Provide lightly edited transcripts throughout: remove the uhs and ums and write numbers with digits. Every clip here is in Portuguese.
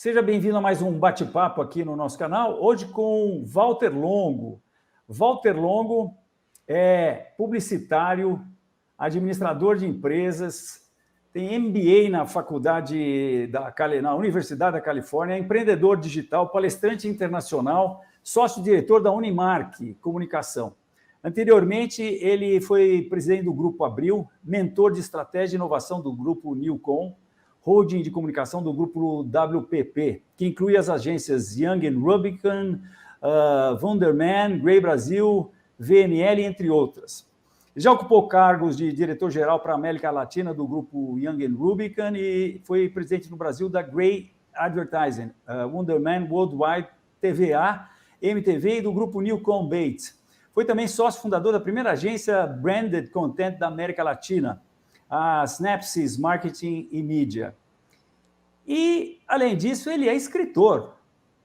Seja bem-vindo a mais um bate-papo aqui no nosso canal, hoje com Walter Longo. Walter Longo é publicitário, administrador de empresas, tem MBA na na Universidade da Califórnia, é empreendedor digital, palestrante internacional, sócio-diretor da Unimark Comunicação. Anteriormente, ele foi presidente do Grupo Abril, mentor de estratégia e inovação do Grupo Newcom, holding de comunicação do Grupo WPP, que inclui as agências Young Rubicon, Wunderman, Grey Brasil, VML, entre outras. Já ocupou cargos de diretor-geral para a América Latina do Grupo Young Rubicon e foi presidente no Brasil da Grey Advertising, Wunderman Worldwide, TVA, MTV e do Grupo Newcom Bates. Foi também sócio fundador da primeira agência Branded Content da América Latina, a Snapsys Marketing e Mídia. E, além disso, ele é escritor.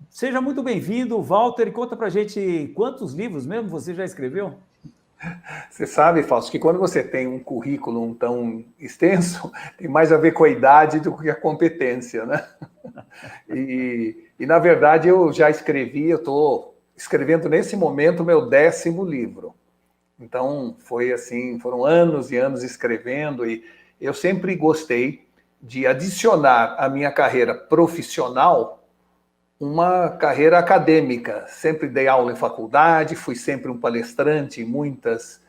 Seja muito bem-vindo, Walter, e conta pra gente quantos livros mesmo você já escreveu? Você sabe, Fausto, que quando você tem um currículo tão extenso, tem mais a ver com a idade do que a competência, né? Na verdade, eu já escrevi, eu estou escrevendo nesse momento o meu 10º livro. Então, foi assim, foram anos e anos escrevendo e eu sempre gostei de adicionar à minha carreira profissional uma carreira acadêmica. Sempre dei aula em faculdade, fui sempre um palestrante em muitos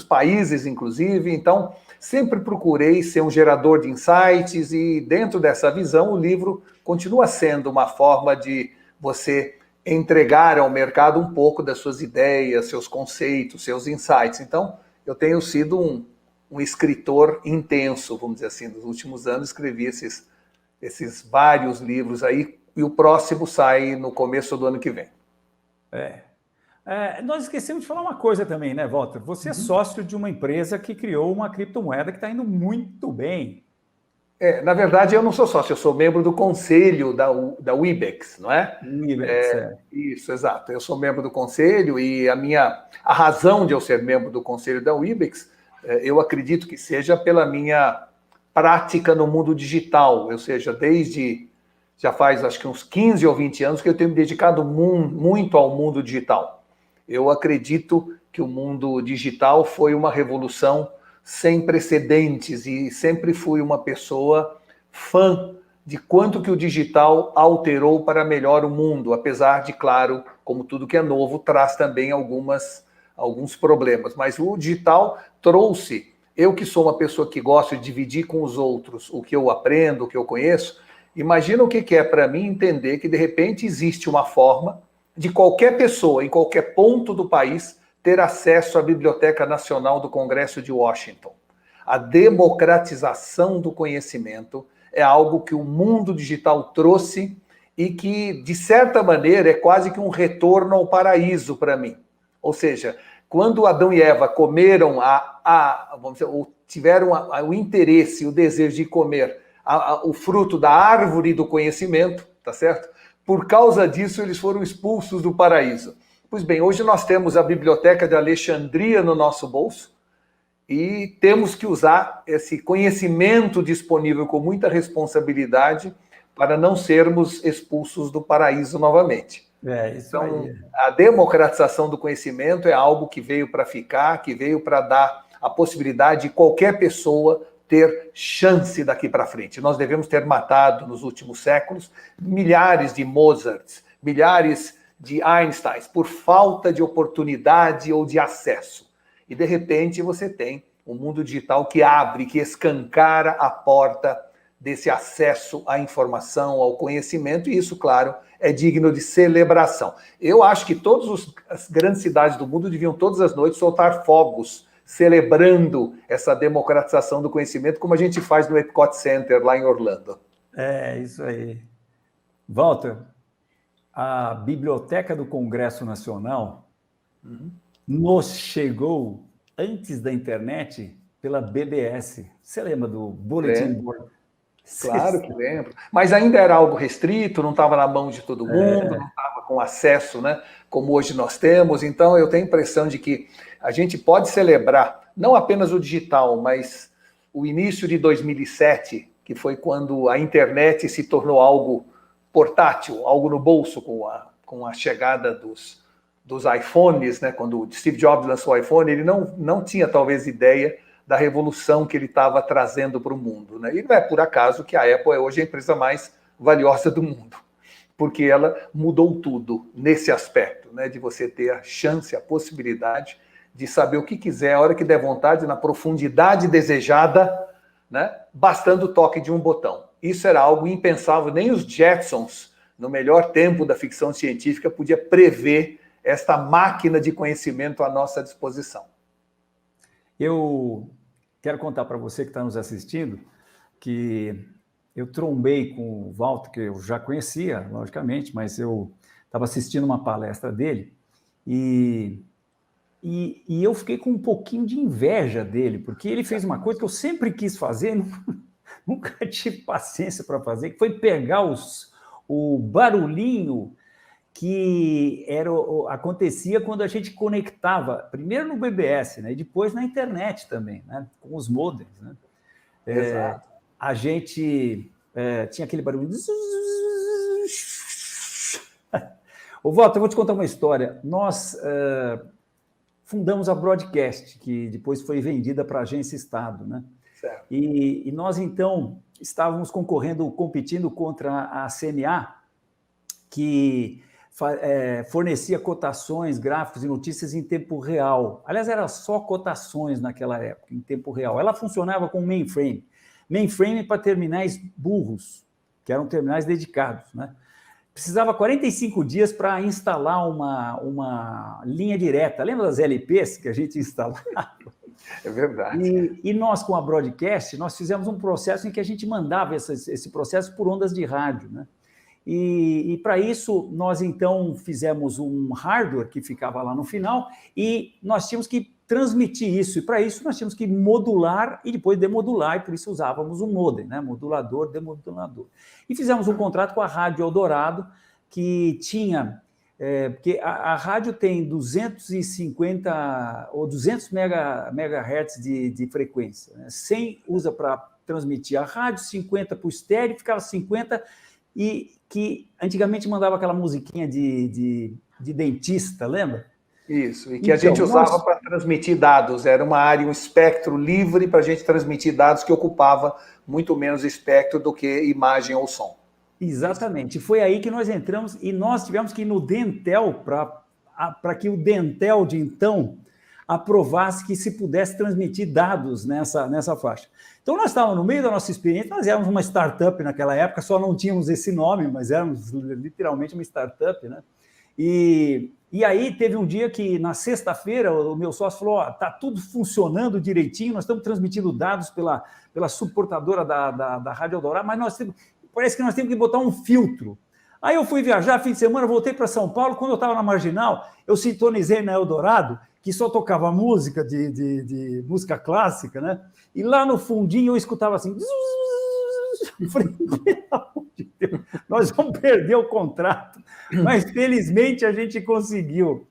países, inclusive. Então, sempre procurei ser um gerador de insights e dentro dessa visão, o livro continua sendo uma forma de você entregar ao mercado um pouco das suas ideias, seus conceitos, seus insights. Então, eu tenho sido um escritor intenso, vamos dizer assim. Nos últimos anos, escrevi esses vários livros aí, e o próximo sai no começo do ano que vem. Nós esquecemos de falar uma coisa também, né, Walter? Você é sócio de uma empresa que criou uma criptomoeda que está indo muito bem. Na verdade, eu não sou sócio, eu sou membro do conselho da Webex, não é? Webex, Isso, exato. Eu sou membro do conselho e a razão de eu ser membro do conselho da Webex, eu acredito que seja pela minha prática no mundo digital, ou seja, já faz acho que uns 15 ou 20 anos que eu tenho me dedicado muito ao mundo digital. Eu acredito que o mundo digital foi uma revolução sem precedentes e sempre fui uma pessoa fã de quanto que o digital alterou para melhor o mundo, apesar de, claro, como tudo que é novo, traz também alguns problemas. Mas o digital trouxe, eu que sou uma pessoa que gosto de dividir com os outros o que eu aprendo, o que eu conheço, imagina o que é para mim entender que, de repente, existe uma forma de qualquer pessoa, em qualquer ponto do país, ter acesso à Biblioteca Nacional do Congresso de Washington. A democratização do conhecimento é algo que o mundo digital trouxe e que, de certa maneira, é quase que um retorno ao paraíso para mim. Ou seja, quando Adão e Eva comeram vamos dizer, ou tiveram o interesse, o desejo de comer o fruto da árvore do conhecimento, tá certo? Por causa disso, eles foram expulsos do paraíso. Pois bem, hoje nós temos a Biblioteca de Alexandria no nosso bolso e temos que usar esse conhecimento disponível com muita responsabilidade para não sermos expulsos do paraíso novamente. Então, a democratização do conhecimento é algo que veio para ficar, que veio para dar a possibilidade de qualquer pessoa ter chance daqui para frente. Nós devemos ter matado, nos últimos séculos, milhares de Mozarts, milhares de Einsteins, por falta de oportunidade ou de acesso. E, de repente, você tem um mundo digital que abre, que escancara a porta desse acesso à informação, ao conhecimento, e isso, claro, é digno de celebração. Eu acho que todas as grandes cidades do mundo deviam, todas as noites, soltar fogos, celebrando essa democratização do conhecimento, como a gente faz no Epcot Center, lá em Orlando. Isso aí. Walter, a Biblioteca do Congresso Nacional nos chegou antes da internet pela BBS. Você lembra do Bulletin Board? Claro que lembro. Mas ainda era algo restrito, não estava na mão de todo mundo, não estava com acesso, né, como hoje nós temos. Então, eu tenho a impressão de que a gente pode celebrar, não apenas o digital, mas o início de 2007, que foi quando a internet se tornou algo portátil, algo no bolso, com a chegada dos iPhones, né? Quando o Steve Jobs lançou o iPhone, ele não tinha talvez ideia da revolução que ele estava trazendo para o mundo, né? E não é por acaso que a Apple é hoje a empresa mais valiosa do mundo, porque ela mudou tudo nesse aspecto, né? De você ter a chance, a possibilidade de saber o que quiser, a hora que der vontade, na profundidade desejada, né? Bastando o toque de um botão. Isso era algo impensável, nem os Jetsons, no melhor tempo da ficção científica, podia prever esta máquina de conhecimento à nossa disposição. Eu quero contar para você que está nos assistindo que eu trombei com o Walter, que eu já conhecia, logicamente, mas eu estava assistindo uma palestra dele e eu fiquei com um pouquinho de inveja dele, porque ele fez uma coisa que eu sempre quis fazer, nunca tive paciência para fazer, que foi pegar o barulhinho que acontecia quando a gente conectava, primeiro no BBS, né, e depois na internet também, né, com os modems. Né? A gente tinha aquele barulho. Ô, Walter, eu vou te contar uma história. Nós fundamos a Broadcast, que depois foi vendida para a Agência Estado, né? Certo. E nós, então, estávamos competindo contra a CNA, que fornecia cotações, gráficos e notícias em tempo real. Aliás, era só cotações naquela época, em tempo real. Ela funcionava com mainframe. Mainframe para terminais burros, que eram terminais dedicados, né? Precisava 45 dias para instalar uma linha direta. Lembra das LPs que a gente instalava? É verdade. E nós, com a Broadcast, nós fizemos um processo em que a gente mandava esse processo por ondas de rádio, né? E para isso, nós, então, fizemos um hardware que ficava lá no final e nós tínhamos que transmitir isso. E para isso, nós tínhamos que modular e depois demodular, e por isso usávamos um modem, né? Modulador, demodulador. E fizemos um contrato com a Rádio Eldorado, que tinha... porque a rádio tem 250 ou 200 megahertz de frequência. Né? 100 usa para transmitir a rádio, 50 para o estéreo, ficava 50... e que antigamente mandava aquela musiquinha de dentista, lembra? Isso, e que a gente usava para transmitir dados, era uma área, um espectro livre para a gente transmitir dados que ocupava muito menos espectro do que imagem ou som. Exatamente, foi aí que nós entramos e nós tivemos que ir no Dentel para que o Dentel de então aprovasse que se pudesse transmitir dados nessa faixa. Então, nós estávamos no meio da nossa experiência, nós éramos uma startup naquela época, só não tínhamos esse nome, mas éramos literalmente uma startup, né? E aí teve um dia que, na sexta-feira, o meu sócio falou, está tudo funcionando direitinho, nós estamos transmitindo dados pela subportadora da Rádio Eldorado, mas parece que nós temos que botar um filtro. Aí eu fui viajar, fim de semana, voltei para São Paulo, quando eu estava na Marginal, eu sintonizei na Eldorado, que só tocava música de música clássica, né? E lá no fundinho eu escutava assim... Eu falei, pelo amor de Deus, nós vamos perder o contrato. Mas, felizmente, a gente conseguiu.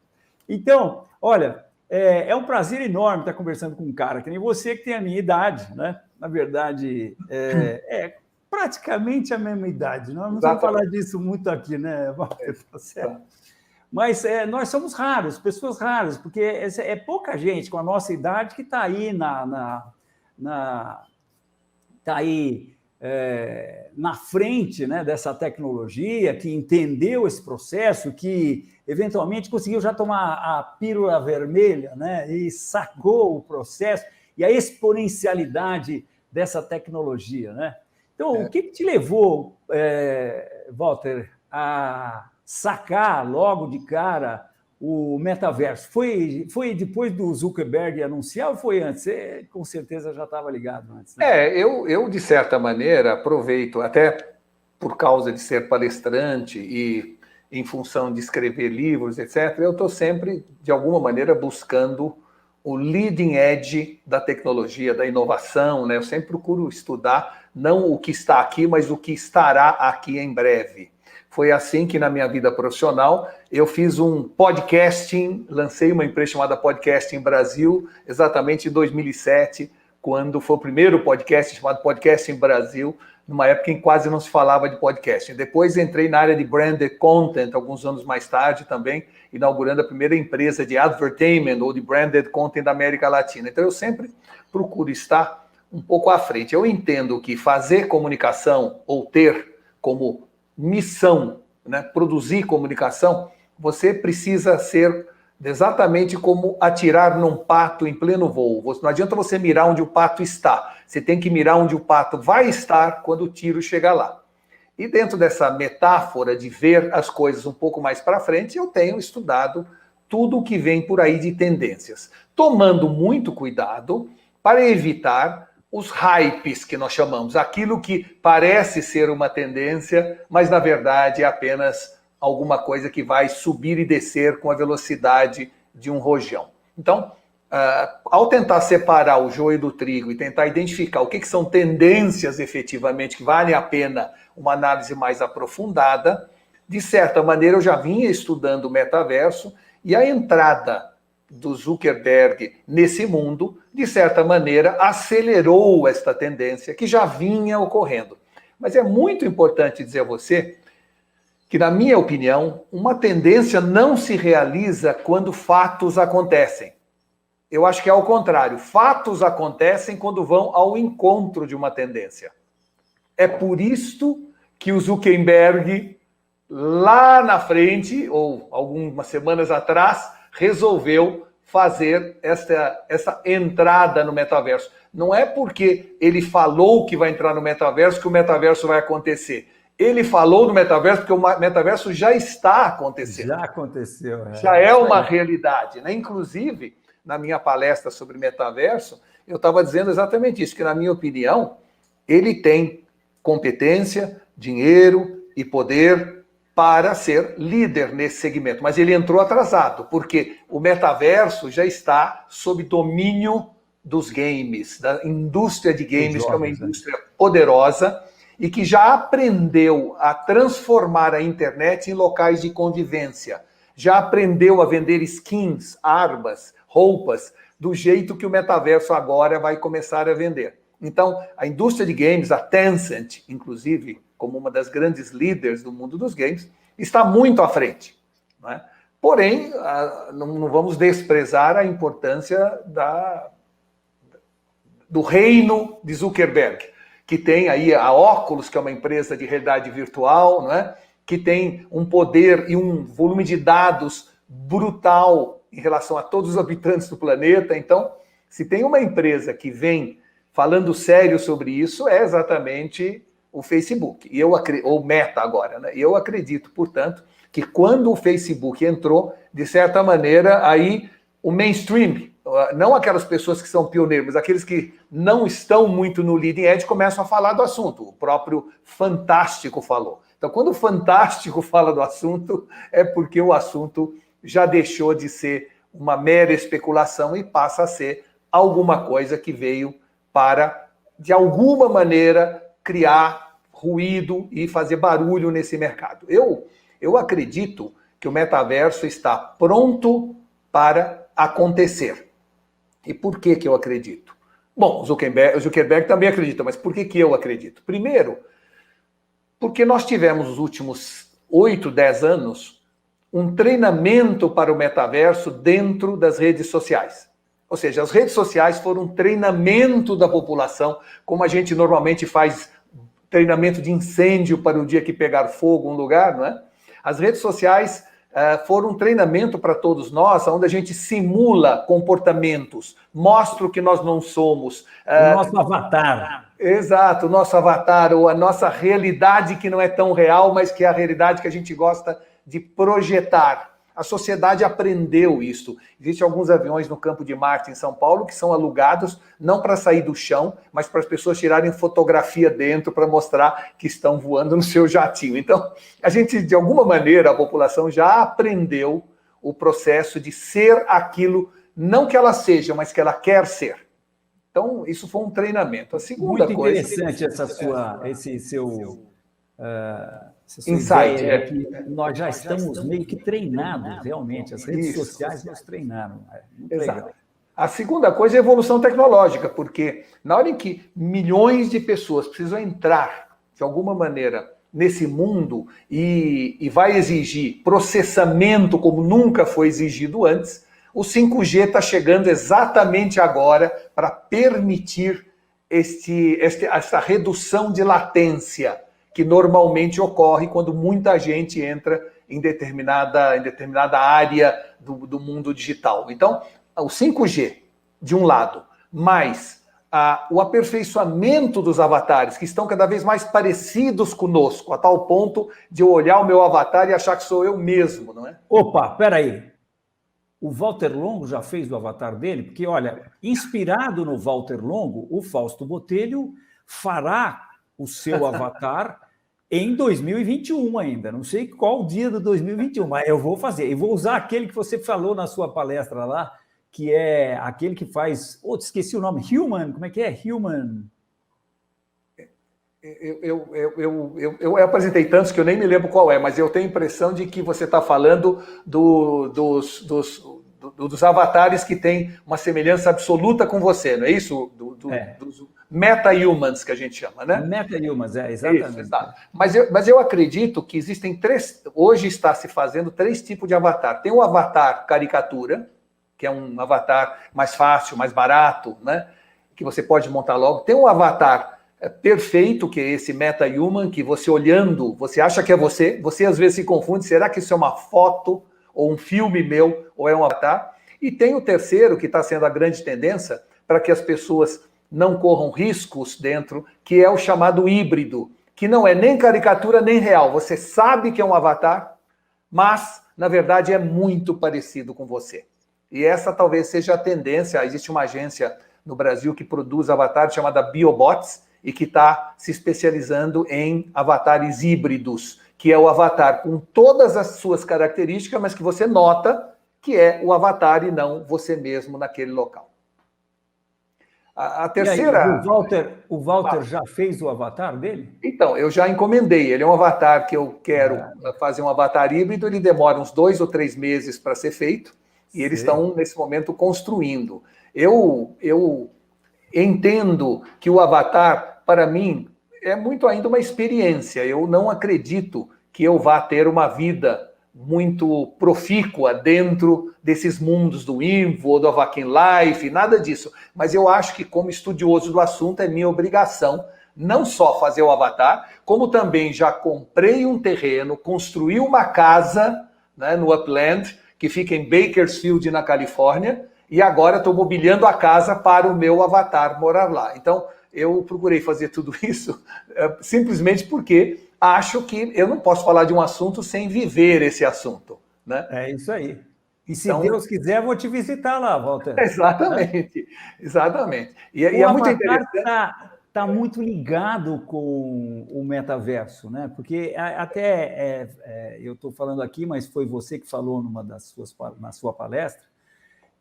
Então, olha, é um prazer enorme estar conversando com um cara que nem você, que tem a minha idade, né? Na verdade, praticamente a mesma idade. Nós não vamos falar disso muito aqui, né, Walter? Tá certo? Mas nós somos raros, pessoas raras, porque é pouca gente com a nossa idade que está aí na frente, né, dessa tecnologia, que entendeu esse processo, que eventualmente conseguiu já tomar a pílula vermelha, né, e sacou o processo e a exponencialidade dessa tecnologia, né? Então, o que te levou, Walter, a sacar logo de cara o metaverso? Foi depois do Zuckerberg anunciar ou foi antes? Você, com certeza, já estava ligado antes. Né? Eu, de certa maneira, aproveito, até por causa de ser palestrante e em função de escrever livros, etc., eu estou sempre, de alguma maneira, buscando o leading edge da tecnologia, da inovação, né? Eu sempre procuro estudar não o que está aqui, mas o que estará aqui em breve. Foi assim que, na minha vida profissional, eu fiz um podcasting, lancei uma empresa chamada Podcasting Brasil, exatamente em 2007, quando foi o primeiro podcast chamado Podcast em Brasil, numa época em que quase não se falava de podcast. Depois entrei na área de branded content, alguns anos mais tarde também, inaugurando a primeira empresa de advertainment ou de branded content da América Latina. Então eu sempre procuro estar um pouco à frente. Eu entendo que fazer comunicação ou ter como missão, né, produzir comunicação, você precisa ser exatamente como atirar num pato em pleno voo. Não adianta você mirar onde o pato está. Você tem que mirar onde o pato vai estar quando o tiro chegar lá. E dentro dessa metáfora de ver as coisas um pouco mais para frente, eu tenho estudado tudo o que vem por aí de tendências, tomando muito cuidado para evitar os hypes que nós chamamos, aquilo que parece ser uma tendência, mas na verdade é apenas alguma coisa que vai subir e descer com a velocidade de um rojão. Então, ao tentar separar o joio do trigo e tentar identificar o que são tendências efetivamente que valem a pena uma análise mais aprofundada, de certa maneira eu já vinha estudando o metaverso e a entrada do Zuckerberg nesse mundo, de certa maneira, acelerou esta tendência que já vinha ocorrendo. Mas é muito importante dizer a você que, na minha opinião, uma tendência não se realiza quando fatos acontecem. Eu acho que é ao contrário. Fatos acontecem quando vão ao encontro de uma tendência. É por isto que o Zuckerberg, lá na frente, ou algumas semanas atrás, resolveu fazer essa entrada no metaverso. Não é porque ele falou que vai entrar no metaverso que o metaverso vai acontecer. Ele falou no metaverso porque o metaverso já está acontecendo. Já aconteceu. Já é uma realidade, né? Inclusive, na minha palestra sobre metaverso, eu estava dizendo exatamente isso, que na minha opinião, ele tem competência, dinheiro e poder para ser líder nesse segmento. Mas ele entrou atrasado, porque o metaverso já está sob domínio dos games, da indústria de games, que é uma indústria poderosa, e que já aprendeu a transformar a internet em locais de convivência. Já aprendeu a vender skins, armas, roupas, do jeito que o metaverso agora vai começar a vender. Então, a indústria de games, a Tencent, inclusive, como uma das grandes líderes do mundo dos games, está muito à frente. Não é? Porém, não vamos desprezar a importância do reino de Zuckerberg, que tem aí a Oculus, que é uma empresa de realidade virtual, não é? Que tem um poder e um volume de dados brutal em relação a todos os habitantes do planeta. Então, se tem uma empresa que vem falando sério sobre isso, é exatamente o Facebook, ou Meta agora, né? E eu acredito, portanto, que quando o Facebook entrou, de certa maneira, aí o mainstream, não aquelas pessoas que são pioneiros, mas aqueles que não estão muito no leading edge, começam a falar do assunto. O próprio Fantástico falou. Então, quando o Fantástico fala do assunto, é porque o assunto já deixou de ser uma mera especulação e passa a ser alguma coisa que veio para, de alguma maneira, criar ruído e fazer barulho nesse mercado. Eu acredito que o metaverso está pronto para acontecer. E por que eu acredito? Bom, o Zuckerberg também acredita, mas por que eu acredito? Primeiro, porque nós tivemos nos últimos 8, 10 anos um treinamento para o metaverso dentro das redes sociais. Ou seja, as redes sociais foram um treinamento da população, como a gente normalmente faz treinamento de incêndio para o dia que pegar fogo um lugar, não é? As redes sociais foram um treinamento para todos nós, onde a gente simula comportamentos, mostra o que nós não somos. O nosso avatar. Exato, o nosso avatar, ou a nossa realidade que não é tão real, mas que é a realidade que a gente gosta de projetar. A sociedade aprendeu isso. Existem alguns aviões no Campo de Marte, em São Paulo, que são alugados não para sair do chão, mas para as pessoas tirarem fotografia dentro para mostrar que estão voando no seu jatinho. Então, a gente, de alguma maneira, a população já aprendeu o processo de ser aquilo, não que ela seja, mas que ela quer ser. Então, isso foi um treinamento. A segunda coisa... Muito interessante esse seu... insight, ideia que nós já estamos meio que treinados, realmente. As redes sociais nos treinaram. Muito legal. A segunda coisa é a evolução tecnológica, porque na hora em que milhões de pessoas precisam entrar, de alguma maneira, nesse mundo e vai exigir processamento como nunca foi exigido antes, o 5G está chegando exatamente agora para permitir essa redução de latência que normalmente ocorre quando muita gente entra em determinada área do mundo digital. Então, o 5G, de um lado, mais o aperfeiçoamento dos avatares, que estão cada vez mais parecidos conosco, a tal ponto de eu olhar o meu avatar e achar que sou eu mesmo, não é? Opa, peraí. O Walter Longo já fez o avatar dele? Porque, olha, inspirado no Walter Longo, o Fausto Botelho fará o seu avatar em 2021 ainda. Não sei qual dia de 2021, mas eu vou fazer. E vou usar aquele que você falou na sua palestra lá, que é aquele que faz... esqueci o nome. Human, como é que é? Human... Eu apresentei tantos que eu nem me lembro qual é, mas eu tenho a impressão de que você está falando dos avatares que têm uma semelhança absoluta com você, não é isso? Dos meta-humans, que a gente chama, né? Meta-humans, exatamente. Isso, mas eu acredito que existem hoje está se fazendo 3 tipos de avatar. Tem o avatar caricatura, que é um avatar mais fácil, mais barato, né? Que você pode montar logo. Tem um avatar perfeito, que é esse meta-human, que você olhando, você acha que é você às vezes se confunde, será que isso é uma foto, ou um filme meu, ou é um avatar? E tem o terceiro, que está sendo a grande tendência, para que as pessoas não corram riscos dentro, que é o chamado híbrido, que não é nem caricatura nem real. Você sabe que é um avatar, mas, na verdade, é muito parecido com você. E essa talvez seja a tendência. Existe uma agência no Brasil que produz avatares chamada Biobots, e que está se especializando em avatares híbridos, que é o avatar com todas as suas características, mas que você nota que é o avatar e não você mesmo naquele local. A terceira... Aí, o Walter já fez o avatar dele? Então, eu já encomendei. Ele é um avatar que eu quero fazer um avatar híbrido, ele demora uns 2 ou 3 meses para ser feito, e eles estão, nesse momento, construindo. Eu entendo que o avatar, para mim, é muito ainda uma experiência. Eu não acredito que eu vá ter uma vida muito profícua dentro desses mundos do Invo ou do Avakin Life, nada disso. Mas eu acho que, como estudioso do assunto, é minha obrigação não só fazer o avatar, como também já comprei um terreno, construí uma casa, né, no Upland, que fica em Bakersfield, na Califórnia, e agora estou mobiliando a casa para o meu avatar morar lá. Então, eu procurei fazer tudo isso simplesmente porque acho que eu não posso falar de um assunto sem viver esse assunto, né? É isso aí. E se Deus quiser, vou te visitar lá, Walter. Exatamente, exatamente. E é muito interessante. Está muito ligado com o metaverso, né? Porque eu estou falando aqui, mas foi você que falou na sua palestra,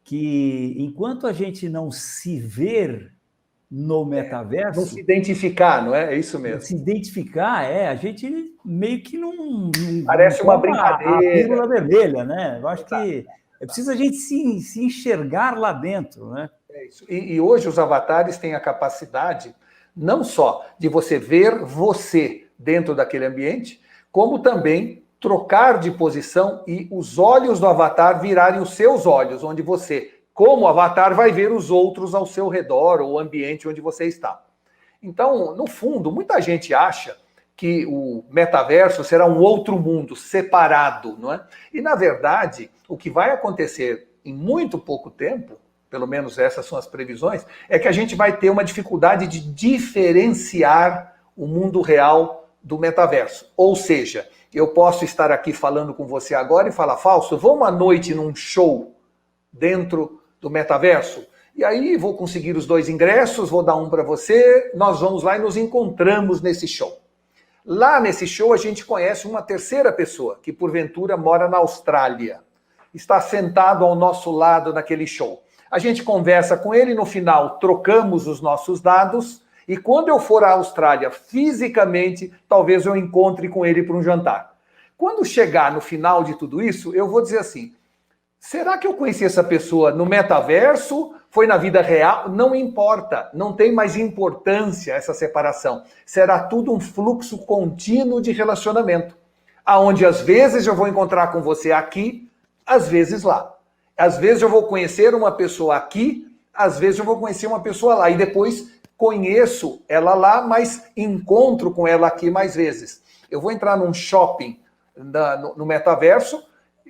que enquanto a gente não se ver no metaverso... Não se identificar, não é? É isso mesmo. Se identificar, a gente meio que não parece uma brincadeira. A pílula vermelha, né? Eu acho que é preciso a gente se enxergar lá dentro, né? É isso. E hoje os avatares têm a capacidade não só de você ver você dentro daquele ambiente, como também trocar de posição e os olhos do avatar virarem os seus olhos, onde você, como avatar, vai ver os outros ao seu redor ou o ambiente onde você está. Então, no fundo, muita gente acha que o metaverso será um outro mundo separado, não é? E, na verdade, o que vai acontecer em muito pouco tempo, pelo menos essas são as previsões, é que a gente vai ter uma dificuldade de diferenciar o mundo real do metaverso. Ou seja, eu posso estar aqui falando com você agora e falar, Fausto, vamos à noite num show dentro do metaverso? E aí vou conseguir os 2 ingressos, vou dar um para você, nós vamos lá e nos encontramos nesse show. Lá nesse show a gente conhece uma terceira pessoa, que porventura mora na Austrália. Está sentado ao nosso lado naquele show. A gente conversa com ele, no final trocamos os nossos dados, e quando eu for à Austrália fisicamente, talvez eu encontre com ele para um jantar. Quando chegar no final de tudo isso, eu vou dizer assim, será que eu conheci essa pessoa no metaverso foi na vida real, não importa, não tem mais importância essa separação. Será tudo um fluxo contínuo de relacionamento, aonde às vezes eu vou encontrar com você aqui, às vezes lá. Às vezes eu vou conhecer uma pessoa aqui, às vezes eu vou conhecer uma pessoa lá, e depois conheço ela lá, mas encontro com ela aqui mais vezes. Eu vou entrar num shopping no metaverso,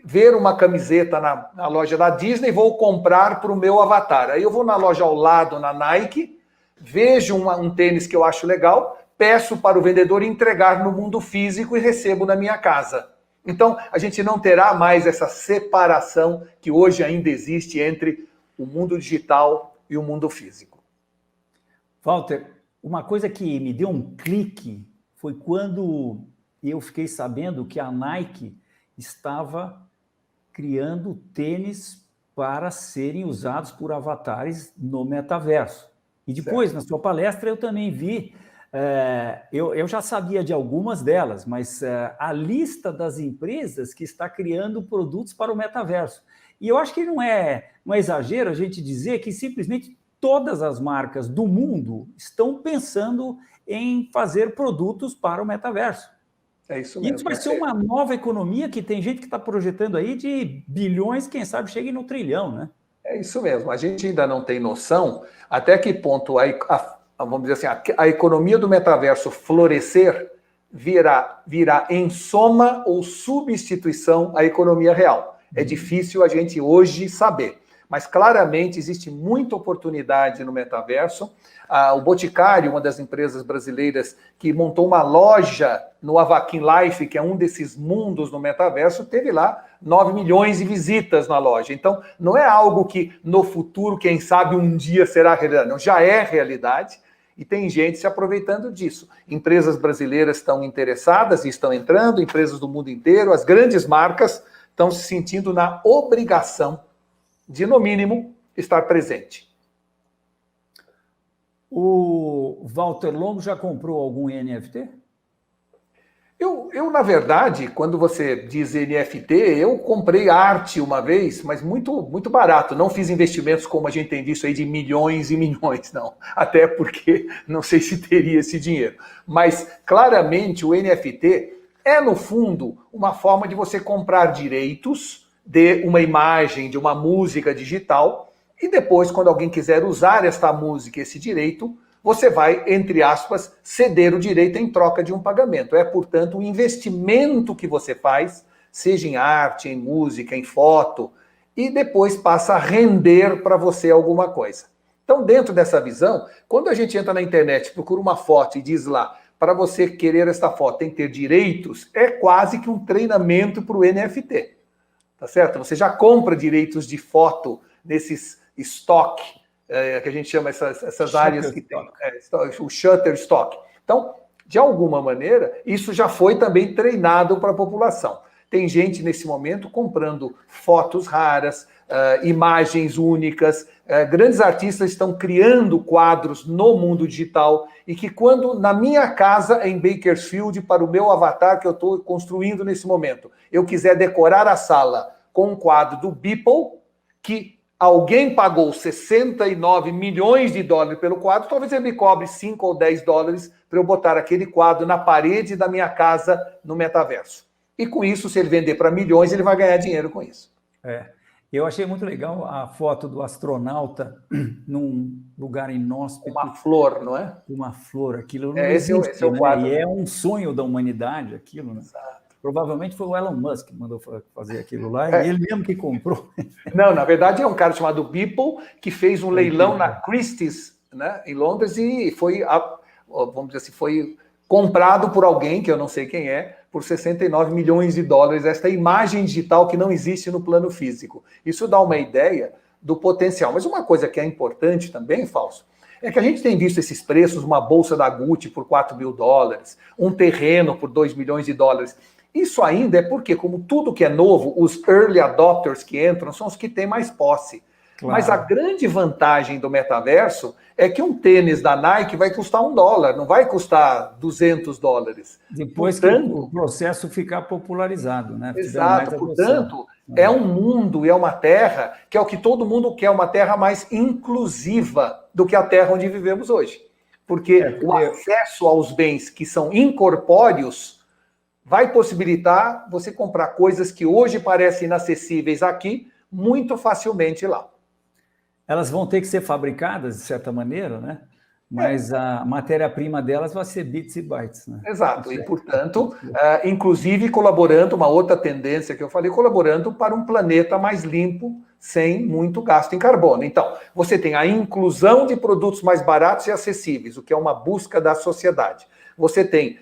ver uma camiseta na loja da Disney, vou comprar para o meu avatar. Aí eu vou na loja ao lado, na Nike, vejo um tênis que eu acho legal, peço para o vendedor entregar no mundo físico e recebo na minha casa. Então, a gente não terá mais essa separação que hoje ainda existe entre o mundo digital e o mundo físico. Walter, uma coisa que me deu um clique foi quando eu fiquei sabendo que a Nike estava criando tênis para serem usados por avatares no metaverso. E depois, certo, na sua palestra, eu também vi, eu já sabia de algumas delas, mas a lista das empresas que está criando produtos para o metaverso. E eu acho que não é exagero a gente dizer que simplesmente todas as marcas do mundo estão pensando em fazer produtos para o metaverso. É isso mesmo. Isso vai ser uma nova economia que tem gente que está projetando aí de bilhões, quem sabe chegue no trilhão, né? É isso mesmo. A gente ainda não tem noção até que ponto vamos dizer assim, a economia do metaverso florescer virá em soma ou substituição à economia real. É difícil a gente hoje saber. Mas claramente existe muita oportunidade no metaverso. O Boticário, uma das empresas brasileiras que montou uma loja no Avakin Life, que é um desses mundos no metaverso, teve lá 9 milhões de visitas na loja. Então, não é algo que no futuro, quem sabe, um dia será realidade. Não, já é realidade e tem gente se aproveitando disso. Empresas brasileiras estão interessadas e estão entrando, empresas do mundo inteiro, as grandes marcas estão se sentindo na obrigação de, no mínimo, estar presente. O Walter Longo já comprou algum NFT? Eu, na verdade, quando você diz NFT, eu comprei arte uma vez, mas muito, muito barato. Não fiz investimentos como a gente tem visto aí de milhões e milhões, não. Até porque não sei se teria esse dinheiro. Mas, claramente, o NFT é, no fundo, uma forma de você comprar direitos de uma imagem, de uma música digital, e depois, quando alguém quiser usar esta música, esse direito, você vai, entre aspas, ceder o direito em troca de um pagamento. É, portanto, um investimento que você faz, seja em arte, em música, em foto, e depois passa a render para você alguma coisa. Então, dentro dessa visão, quando a gente entra na internet, procura uma foto e diz lá, para você querer esta foto tem que ter direitos, é quase que um treinamento para o NFT. Tá certo? Você já compra direitos de foto nesses estoque, que a gente chama essas áreas que tem, o Shutterstock. Então, de alguma maneira, isso já foi também treinado para a população. Tem gente, nesse momento, comprando fotos raras, imagens únicas, grandes artistas estão criando quadros no mundo digital e que quando, na minha casa, em Bakersfield, para o meu avatar que eu estou construindo nesse momento, eu quiser decorar a sala com um quadro do Beeple, que alguém pagou 69 milhões de dólares pelo quadro, talvez ele me cobre 5 ou 10 dólares para eu botar aquele quadro na parede da minha casa no metaverso. E com isso, se ele vender para milhões, ele vai ganhar dinheiro com isso. Eu achei muito legal a foto do astronauta num lugar inóspito. Uma flor, não é? Uma flor, aquilo não existe, esse é o quadro. E é um sonho da humanidade aquilo, né? Exato. Provavelmente foi o Elon Musk que mandou fazer aquilo lá, e ele mesmo que comprou. Não, na verdade é um cara chamado Beeple, que fez um leilão na Christie's, né, em Londres, e foi, vamos dizer assim, foi comprado por alguém, que eu não sei quem é, por 69 milhões de dólares, esta imagem digital que não existe no plano físico. Isso dá uma ideia do potencial. Mas uma coisa que é importante também, Fausto, é que a gente tem visto esses preços, uma bolsa da Gucci por 4 mil dólares, um terreno por 2 milhões de dólares. Isso ainda é porque, como tudo que é novo, os early adopters que entram são os que têm mais posse. Claro. Mas a grande vantagem do metaverso é que um tênis da Nike vai custar $1, não vai custar 200 dólares. Depois, portanto, que o processo ficar popularizado, né? Exato, portanto, É um mundo e é uma terra que é o que todo mundo quer, uma terra mais inclusiva do que a terra onde vivemos hoje. Porque o acesso aos bens que são incorpóreos vai possibilitar você comprar coisas que hoje parecem inacessíveis aqui, muito facilmente lá. Elas vão ter que ser fabricadas, de certa maneira, né? Mas a matéria-prima delas vai ser bits e bytes, né? Exato, e portanto, inclusive colaborando, uma outra tendência que eu falei, colaborando para um planeta mais limpo, sem muito gasto em carbono. Então, você tem a inclusão de produtos mais baratos e acessíveis, o que é uma busca da sociedade. Você tem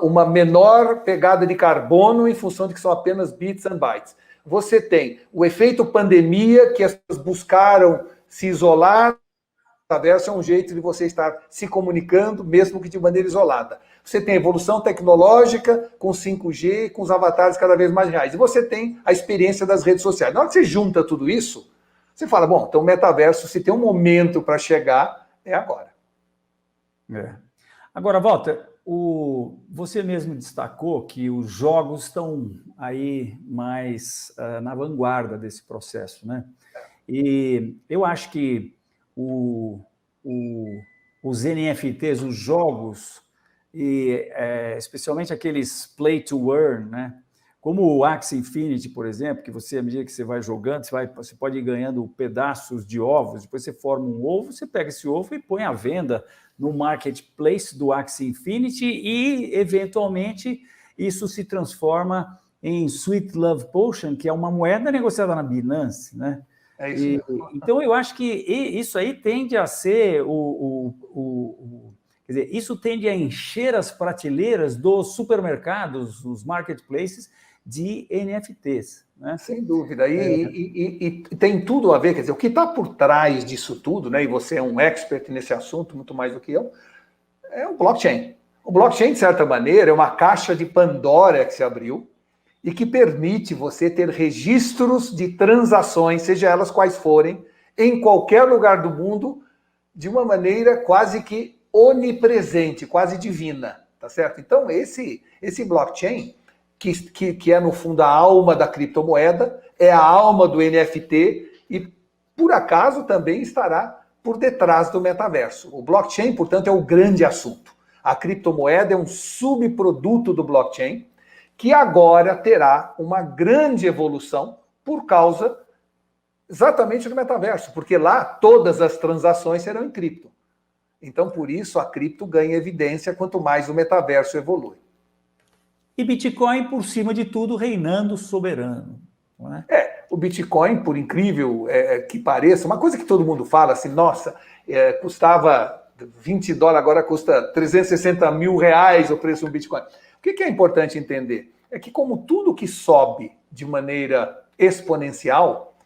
uma menor pegada de carbono em função de que são apenas bits and bytes. Você tem o efeito pandemia, que as pessoas buscaram se isolar. O metaverso é um jeito de você estar se comunicando, mesmo que de maneira isolada. Você tem a evolução tecnológica com 5G, com os avatares cada vez mais reais. E você tem a experiência das redes sociais. Na hora que você junta tudo isso, você fala, bom, então o metaverso, se tem um momento para chegar, é agora. Agora, Walter, você mesmo destacou que os jogos estão aí mais na vanguarda desse processo, né? E eu acho que os NFTs, os jogos, e especialmente aqueles play to earn, né? Como o Axie Infinity, por exemplo, que você, à medida que você vai jogando, você pode ir ganhando pedaços de ovos, depois você forma um ovo, você pega esse ovo e põe à venda no marketplace do Axie Infinity e, eventualmente, isso se transforma em Sweet Love Potion, que é uma moeda negociada na Binance, né? É isso então, eu acho que isso aí tende a ser quer dizer, isso tende a encher as prateleiras dos supermercados, os marketplaces de NFTs. Né? Sem dúvida. E tem tudo a ver, quer dizer, o que está por trás disso tudo, né? E você é um expert nesse assunto, muito mais do que eu, é o blockchain. O blockchain, de certa maneira, é uma caixa de Pandora que se abriu, e que permite você ter registros de transações, seja elas quais forem, em qualquer lugar do mundo, de uma maneira quase que onipresente, quase divina, tá certo? Então, esse blockchain, que é no fundo a alma da criptomoeda, é a alma do NFT e, por acaso, também estará por detrás do metaverso. O blockchain, portanto, é o grande assunto. A criptomoeda é um subproduto do blockchain, que agora terá uma grande evolução por causa exatamente do metaverso, porque lá todas as transações serão em cripto. Então, por isso, a cripto ganha evidência quanto mais o metaverso evolui. E Bitcoin, por cima de tudo, reinando soberano. Não é? O Bitcoin, por incrível que pareça, uma coisa que todo mundo fala assim, nossa, custava $20, agora custa 360 mil reais o preço do Bitcoin. O que é importante entender? É que como tudo que sobe de maneira exponencial,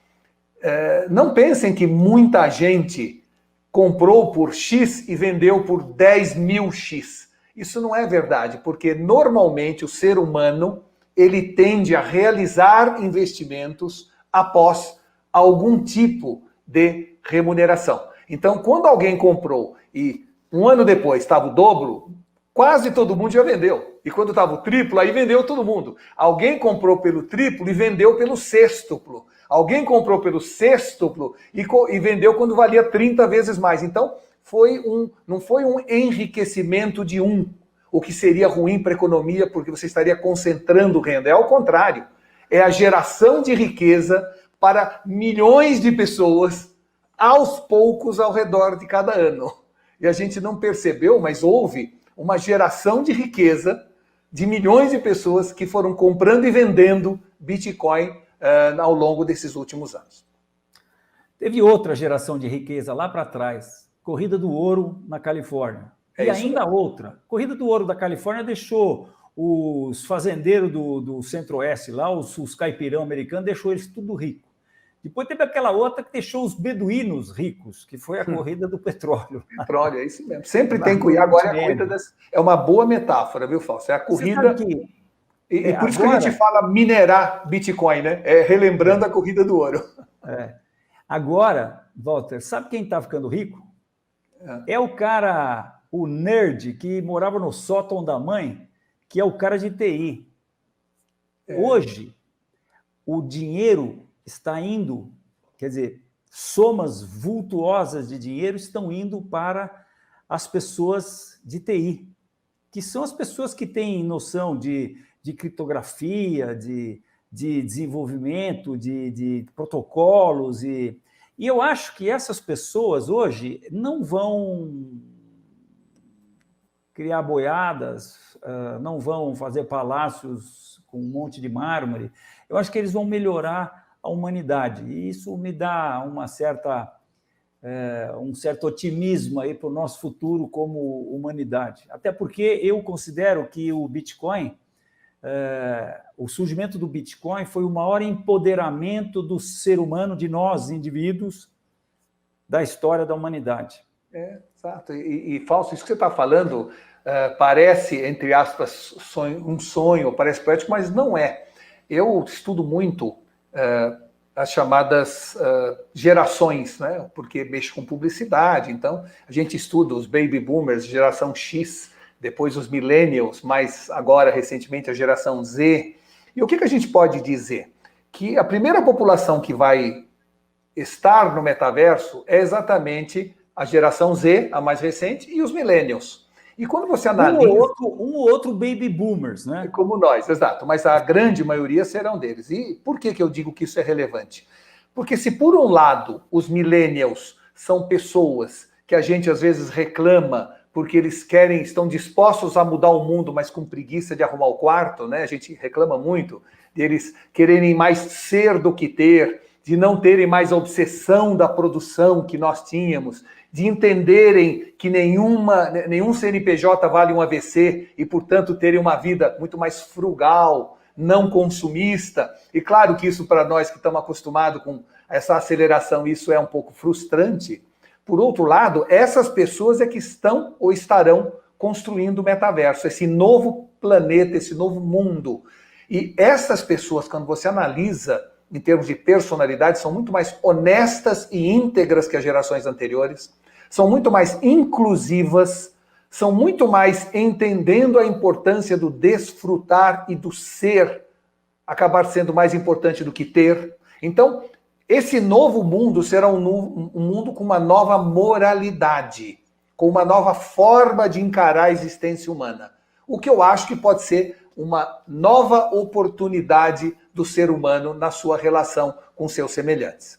não pensem que muita gente comprou por X e vendeu por 10.000X. Isso não é verdade, porque normalmente o ser humano ele tende a realizar investimentos após algum tipo de remuneração. Então, quando alguém comprou e um ano depois estava o dobro, quase todo mundo já vendeu. E quando estava o triplo, aí vendeu todo mundo. Alguém comprou pelo triplo e vendeu pelo sextuplo. Alguém comprou pelo sextuplo e vendeu quando valia 30 vezes mais. Então, não foi um enriquecimento de o que seria ruim para a economia, porque você estaria concentrando renda. É ao contrário. É a geração de riqueza para milhões de pessoas, aos poucos, ao redor de cada ano. E a gente não percebeu, mas houve uma geração de riqueza de milhões de pessoas que foram comprando e vendendo Bitcoin ao longo desses últimos anos. Teve outra geração de riqueza lá para trás, Corrida do Ouro na Califórnia. E ainda outra. Corrida do Ouro da Califórnia deixou os fazendeiros do Centro-Oeste lá, os caipirão americanos, deixou eles tudo rico. Depois teve aquela outra que deixou os beduínos ricos, que foi a corrida do petróleo. Petróleo, é isso mesmo. Sempre tem que ir. Agora a corrida é uma boa metáfora, viu, Fausto? É a corrida... E por isso que a gente fala minerar Bitcoin, né? Relembrando a corrida do ouro. Agora, Walter, sabe quem está ficando rico? É o cara, o nerd, que morava no sótão da mãe, que é o cara de TI. Hoje, o dinheiro está indo, quer dizer, somas vultuosas de dinheiro estão indo para as pessoas de TI, que são as pessoas que têm noção de criptografia, de desenvolvimento, de protocolos. E eu acho que essas pessoas hoje não vão criar boiadas, não vão fazer palácios com um monte de mármore. Eu acho que eles vão melhorar a humanidade. E isso me dá um certo otimismo aí para o nosso futuro como humanidade. Até porque eu considero que o Bitcoin, o surgimento do Bitcoin foi o maior empoderamento do ser humano, de nós, indivíduos, da história da humanidade. Exato. E Fausto, isso que você está falando parece, entre aspas, um sonho, parece poético, mas não é. Eu estudo muito as chamadas gerações, né? Porque mexe com publicidade, então a gente estuda os baby boomers, geração X, depois os millennials, mas agora, recentemente, a geração Z. E o que a gente pode dizer? Que a primeira população que vai estar no metaverso é exatamente a geração Z, a mais recente, e os millennials. E quando você analisa... Um ou outro baby boomers, né? Como nós, exato. Mas a grande maioria serão deles. E por que eu digo que isso é relevante? Porque se, por um lado, os millennials são pessoas que a gente, às vezes, reclama porque eles estão dispostos a mudar o mundo, mas com preguiça de arrumar o quarto, né? A gente reclama muito deles quererem mais ser do que ter, de não terem mais a obsessão da produção que nós tínhamos, de entenderem que nenhum CNPJ vale um AVC e, portanto, terem uma vida muito mais frugal, não consumista. E claro que isso, para nós que estamos acostumados com essa aceleração, isso é um pouco frustrante. Por outro lado, essas pessoas é que estão ou estarão construindo o metaverso, esse novo planeta, esse novo mundo. E essas pessoas, quando você analisa em termos de personalidade, são muito mais honestas e íntegras que as gerações anteriores, são muito mais inclusivas, são muito mais entendendo a importância do desfrutar e do ser acabar sendo mais importante do que ter. Então, esse novo mundo será um mundo com uma nova moralidade, com uma nova forma de encarar a existência humana. O que eu acho que pode ser uma nova oportunidade do ser humano na sua relação com seus semelhantes.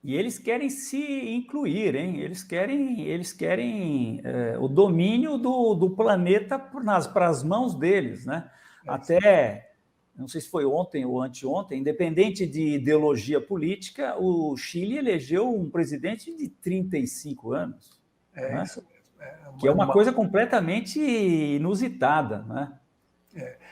E eles querem se incluir, hein? Eles querem o domínio do planeta para as mãos deles, né? Até, não sei se foi ontem ou anteontem, independente de ideologia política, o Chile elegeu um presidente de 35 anos. Né? Isso mesmo. Que é uma coisa completamente inusitada, né?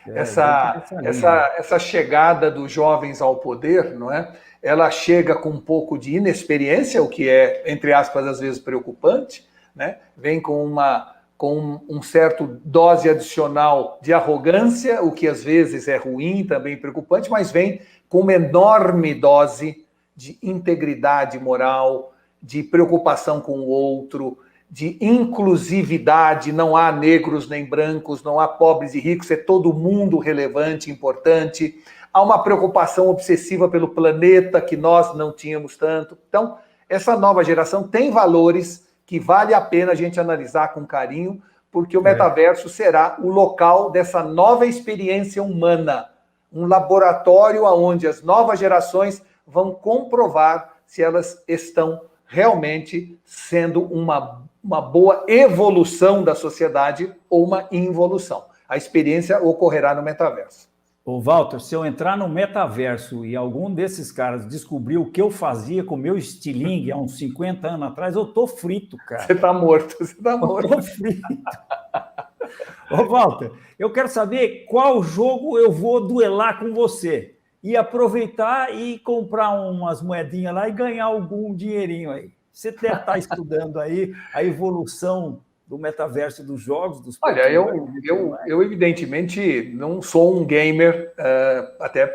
Essa chegada dos jovens ao poder, não é? Ela chega com um pouco de inexperiência, o que é, entre aspas, às vezes preocupante, né? Vem com um certo dose adicional de arrogância, o que às vezes é ruim, também preocupante, mas vem com uma enorme dose de integridade moral, de preocupação com o outro, de inclusividade. Não há negros nem brancos, não há pobres e ricos, é todo mundo relevante, importante. Há uma preocupação obsessiva pelo planeta que nós não tínhamos tanto. Então, essa nova geração tem valores que vale a pena a gente analisar com carinho, porque o metaverso será o local dessa nova experiência humana, um laboratório onde as novas gerações vão comprovar se elas estão realmente sendo uma boa evolução da sociedade ou uma involução. A experiência ocorrerá no metaverso. Ô, Walter, se eu entrar no metaverso e algum desses caras descobrir o que eu fazia com o meu estilingue há uns 50 anos atrás, eu tô frito, cara. Você tá morto, Eu tô frito. Ô, Walter, eu quero saber qual jogo eu vou duelar com você e aproveitar e comprar umas moedinhas lá e ganhar algum dinheirinho aí. Você deve estar estudando aí a evolução do metaverso dos jogos, dos... Olha, eu evidentemente não sou um gamer, até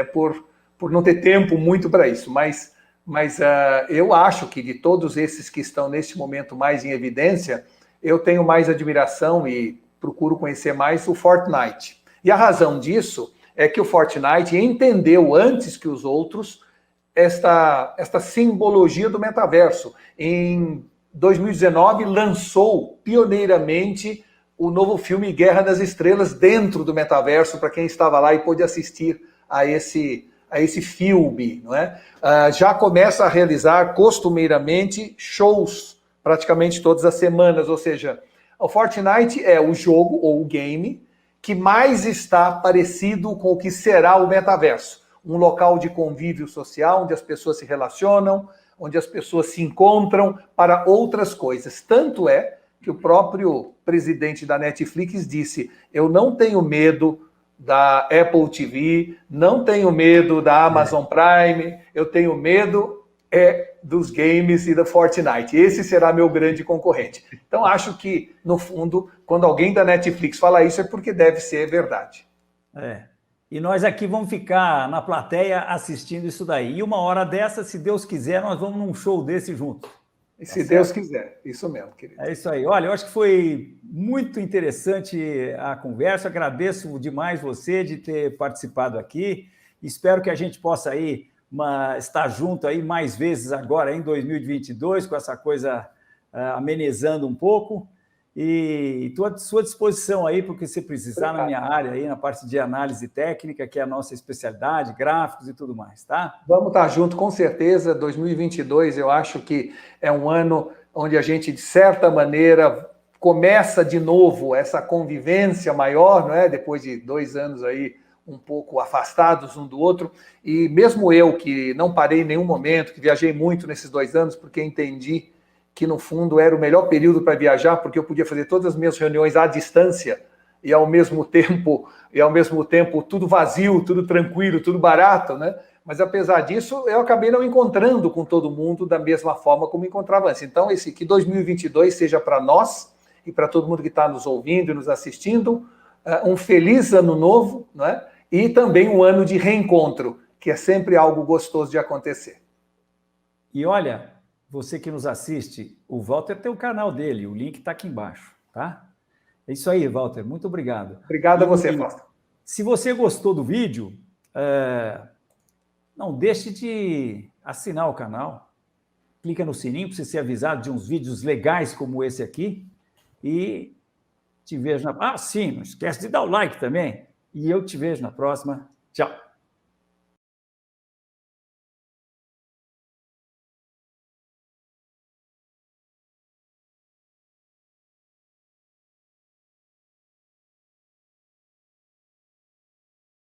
por não ter tempo muito para isso, mas eu acho que de todos esses que estão neste momento mais em evidência, eu tenho mais admiração e procuro conhecer mais o Fortnite. E a razão disso é que o Fortnite entendeu antes que os outros esta simbologia do metaverso. Em 2019, lançou pioneiramente o novo filme Guerra das Estrelas dentro do metaverso, para quem estava lá e pôde assistir a esse filme. Não é? Já começa a realizar costumeiramente shows praticamente todas as semanas, ou seja, o Fortnite é o jogo ou o game que mais está parecido com o que será o metaverso. Um local de convívio social, onde as pessoas se relacionam, onde as pessoas se encontram para outras coisas. Tanto é que o próprio presidente da Netflix disse: eu não tenho medo da Apple TV, não tenho medo da Amazon Prime, eu tenho medo dos games e da Fortnite. Esse será meu grande concorrente. Então, acho que, no fundo, quando alguém da Netflix fala isso, é porque deve ser verdade. E nós aqui vamos ficar na plateia assistindo isso daí. E uma hora dessa, se Deus quiser, nós vamos num show desse junto. E se Deus quiser. Isso mesmo, querido. É isso aí. Olha, eu acho que foi muito interessante a conversa. Agradeço demais você de ter participado aqui. Espero que a gente possa aí estar junto aí mais vezes agora em 2022, com essa coisa amenizando um pouco. E estou à sua disposição aí, porque você precisar na minha área, aí, na parte de análise técnica, que é a nossa especialidade, gráficos e tudo mais, tá? Vamos estar junto, com certeza. 2022, eu acho que é um ano onde a gente, de certa maneira, começa de novo essa convivência maior, não é? Depois de 2 anos aí um pouco afastados um do outro. E mesmo eu, que não parei em nenhum momento, que viajei muito nesses 2 anos, porque entendi que, no fundo, era o melhor período para viajar, porque eu podia fazer todas as minhas reuniões à distância e, ao mesmo tempo, tudo vazio, tudo tranquilo, tudo barato, né? Mas, apesar disso, eu acabei não encontrando com todo mundo da mesma forma como encontrava antes. Então, que 2022 seja para nós e para todo mundo que está nos ouvindo e nos assistindo, um feliz ano novo, né? E também um ano de reencontro, que é sempre algo gostoso de acontecer. E olha, você que nos assiste, o Walter tem o canal dele, o link está aqui embaixo, tá? É isso aí, Walter, muito obrigado. Obrigado a você, Fausto. Se você gostou do vídeo, não deixe de assinar o canal, clica no sininho para você ser avisado de uns vídeos legais como esse aqui, e te vejo sim, não esquece de dar o like também, e eu te vejo na próxima. Tchau!